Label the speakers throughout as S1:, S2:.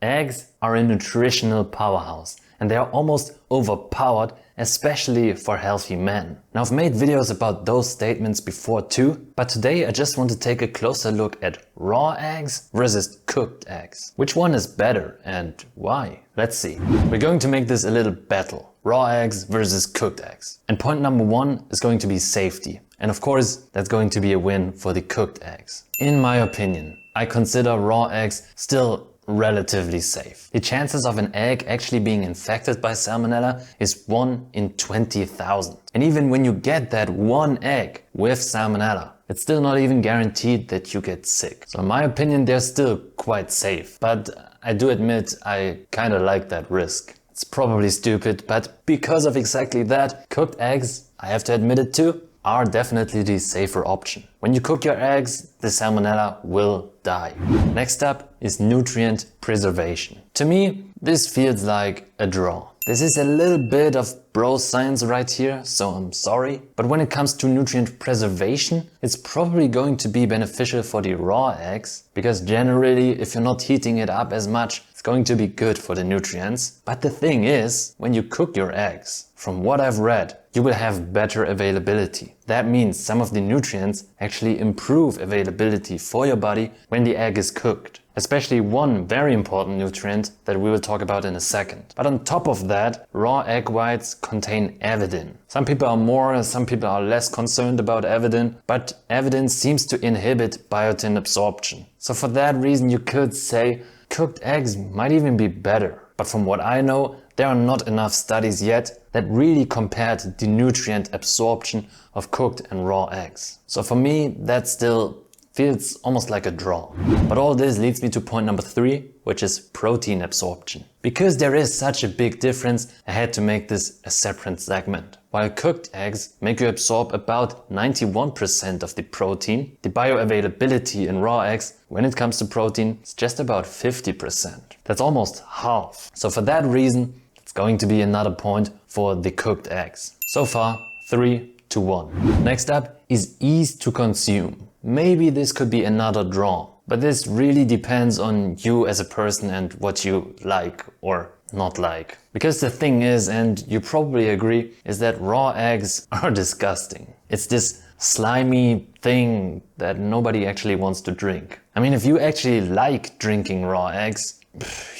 S1: Eggs are a nutritional powerhouse and they are almost overpowered, especially for healthy men. Now, I've made videos about those statements before too, but today I just want to take a closer look at raw eggs versus cooked eggs. Which one is better and why? Let's see. We're going to make this a little battle. Raw eggs versus cooked eggs. And point number one is going to be safety. And of course, that's going to be a win for the cooked eggs. In my opinion, I consider raw eggs still relatively safe. The chances of an egg actually being infected by salmonella is 1 in 20,000. And even when you get that one egg with salmonella, it's still not even guaranteed that you get sick. So in my opinion, they're still quite safe. But I do admit I kind of like that risk. It's probably stupid, but because of exactly that, cooked eggs, I have to admit it too, are definitely the safer option. When you cook your eggs, the salmonella will die. Next up is nutrient preservation. To me, this feels like a draw. This is a little bit of bro science right here, so I'm sorry. But when it comes to nutrient preservation, it's probably going to be beneficial for the raw eggs, because generally, if you're not heating it up as much, it's going to be good for the nutrients. But the thing is, when you cook your eggs, from what I've read, you will have better availability. That means some of the nutrients actually improve availability for your body when the egg is cooked. Especially one very important nutrient that we will talk about in a second. But on top of that, raw egg whites contain avidin. Some people are more, some people are less concerned about avidin, but avidin seems to inhibit biotin absorption. So for that reason, you could say cooked eggs might even be better. But from what I know, there are not enough studies yet that really compared the nutrient absorption of cooked and raw eggs. So for me, that still feels almost like a draw. But all this leads me to point number 3, which is protein absorption. Because there is such a big difference, I had to make this a separate segment. While cooked eggs make you absorb about 91% of the protein, the bioavailability in raw eggs, when it comes to protein, is just about 50%. That's almost half. So for that reason, it's going to be another point for the cooked eggs. So far, 3-1. Next up is ease to consume. Maybe this could be another draw, but this really depends on you as a person and what you like or not like. Because the thing is, and you probably agree, is that raw eggs are disgusting. It's this slimy thing that nobody actually wants to drink. I mean, if you actually like drinking raw eggs,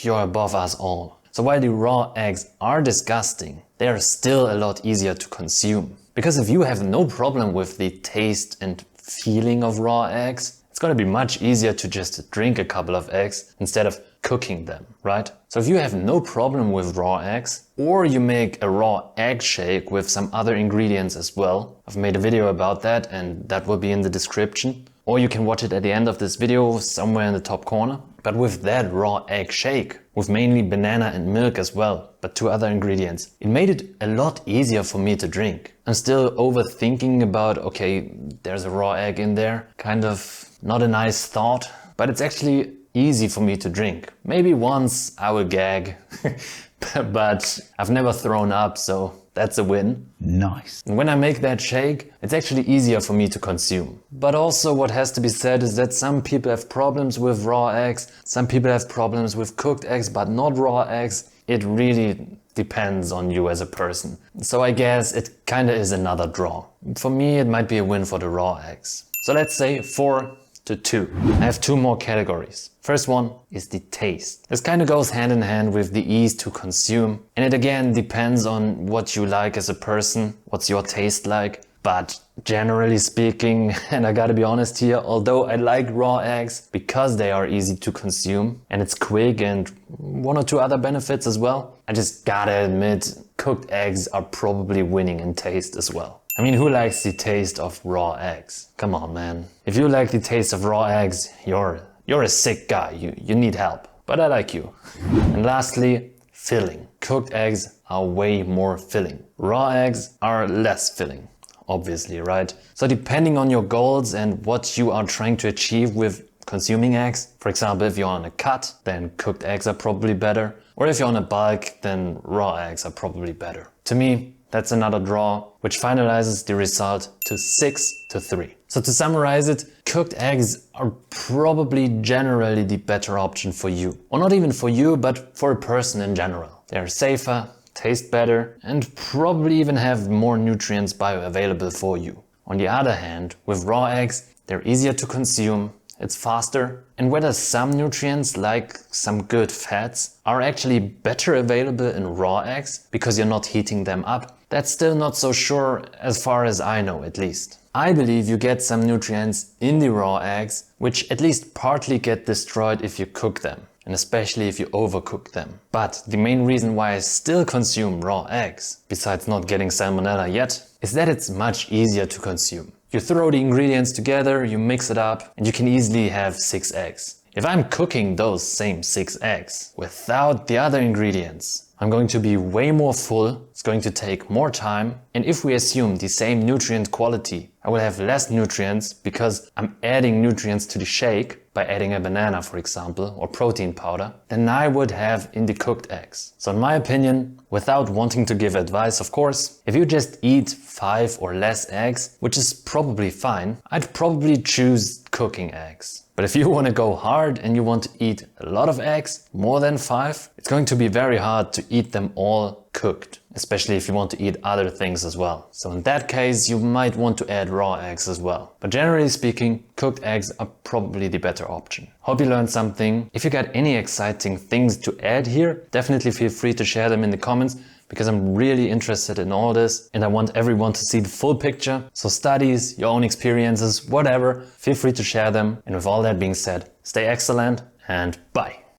S1: you're above us all. So while the raw eggs are disgusting, they are still a lot easier to consume. Because if you have no problem with the taste and feeling of raw eggs, it's going to be much easier to just drink a couple of eggs instead of cooking them, right? So if you have no problem with raw eggs, or you make a raw egg shake with some other ingredients as well, I've made a video about that and that will be in the description, or you can watch it at the end of this video somewhere in the top corner. But with that raw egg shake, with mainly banana and milk as well, but 2 other ingredients, it made it a lot easier for me to drink. I'm still overthinking about, okay, there's a raw egg in there, kind of not a nice thought, but it's actually easy for me to drink. Maybe once I will gag, but I've never thrown up, so that's a win. Nice. And when I make that shake, it's actually easier for me to consume. But also what has to be said is that some people have problems with raw eggs, some people have problems with cooked eggs, but not raw eggs. It really depends on you as a person. So I guess it kind of is another draw. For me, it might be a win for the raw eggs. So let's say 4-2. I have 2 more categories. First one is the taste. This kind of goes hand in hand with the ease to consume. And it again depends on what you like as a person, what's your taste like. But generally speaking, and I gotta be honest here, although I like raw eggs because they are easy to consume and it's quick and 1 or 2 other benefits as well, I just gotta admit cooked eggs are probably winning in taste as well. I mean, who likes the taste of raw eggs? Come on, man. If you like the taste of raw eggs, you're a sick guy. You need help. But I like you. And lastly, filling. Cooked eggs are way more filling. Raw eggs are less filling, obviously, right? So depending on your goals and what you are trying to achieve with consuming eggs, for example, if you're on a cut, then cooked eggs are probably better. Or if you're on a bulk, then raw eggs are probably better. To me, that's another draw, which finalizes the result to 6-3. So to summarize it, cooked eggs are probably generally the better option for you. Or not even for you, but for a person in general. They're safer, taste better, and probably even have more nutrients bioavailable for you. On the other hand, with raw eggs, they're easier to consume, it's faster, and whether some nutrients like some good fats are actually better available in raw eggs because you're not heating them up, that's still not so sure as far as I know at least. I believe you get some nutrients in the raw eggs which at least partly get destroyed if you cook them, and especially if you overcook them. But the main reason why I still consume raw eggs, besides not getting salmonella yet, is that it's much easier to consume. You throw the ingredients together, you mix it up, and you can easily have 6 eggs. If I'm cooking those same 6 eggs without the other ingredients, I'm going to be way more full, it's going to take more time, and if we assume the same nutrient quality, I will have less nutrients because I'm adding nutrients to the shake by adding a banana, for example, or protein powder, than I would have in the cooked eggs. So in my opinion, without wanting to give advice of course, if you just eat 5 or less eggs, which is probably fine, I'd probably choose cooking eggs. But if you want to go hard and you want to eat a lot of eggs, more than 5, it's going to be very hard to eat them all cooked, especially if you want to eat other things as well. So in that case, you might want to add raw eggs as well. But generally speaking, cooked eggs are probably the better option. Hope you learned something. If you got any exciting things to add here, definitely feel free to share them in the comments, because I'm really interested in all this and I want everyone to see the full picture. So studies, your own experiences, whatever, feel free to share them. And with all that being said, stay excellent and bye.